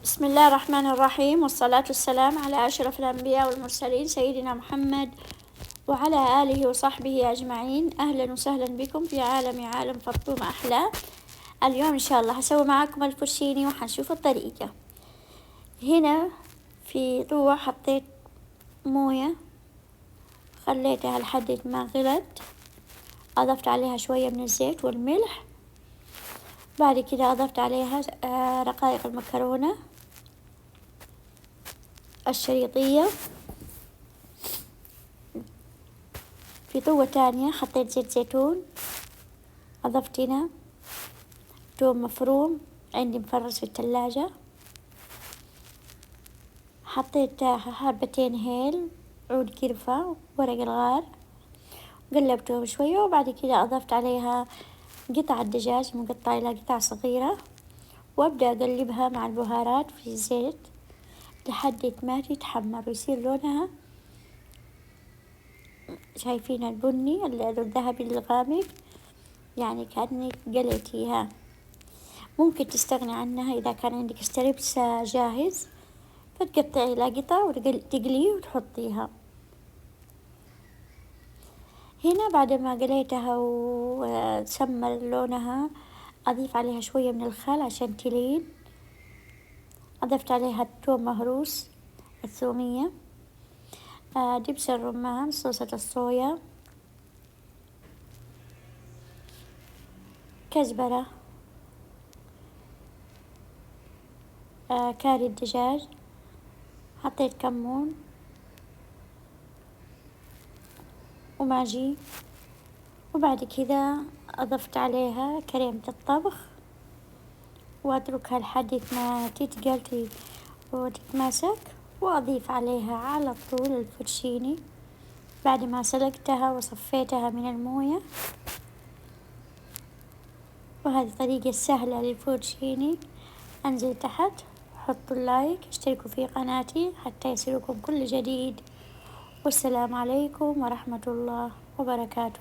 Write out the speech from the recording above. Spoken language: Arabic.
بسم الله الرحمن الرحيم، والصلاة والسلام على أشرف الأنبياء والمرسلين سيدنا محمد وعلى آله وصحبه أجمعين. أهلا وسهلا بكم في عالم فطوم أحلام. اليوم إن شاء الله هسوي معاكم الفوشيني وحنشوف الطريقة. هنا في طوة حطيت موية، خليتها لحد ما غلت، أضفت عليها شوية من الزيت والملح. بعد كده أضفت عليها رقائق المكرونة الشريطية. في طوة تانية حطيت زيت زيتون، أضفت هنا توم مفروم عندي مفرز في الثلاجة، حطيت حبتين هيل، عود قرفة، ورق الغار، قلبتهم شوية. وبعد كده أضفت عليها قطع الدجاج مقطعة إلى قطع صغيرة، وأبدأ أقلبها مع البهارات في الزيت لحد ما تتحمر ويصير لونها شايفين البني الذهبي الغامق، يعني كأنك قليتيها. ممكن تستغني عنها إذا كان عندك ستريبس جاهز، فتقطعي إلى قطع وتقليه وتحطيها. هنا بعد ما قليتها وتسمر لونها أضيف عليها شوية من الخل عشان تلين. أضفت عليها الثوم مهروس، الثومية، دبس الرمان، صوصة الصويا، كزبرة، كاري الدجاج، حطيت كمون وماجي. وبعد كذا أضفت عليها كريمة الطبخ وأتركها لحد ما تتقل وتتماسك، وأضيف عليها على طول الفوتشيني بعد ما سلقتها وصفيتها من الموية. وهذه طريقة سهلة للفوتشيني. أنزل تحت، حطوا اللايك، اشتركوا في قناتي حتى يصلكم كل جديد. والسلام عليكم ورحمة الله وبركاته.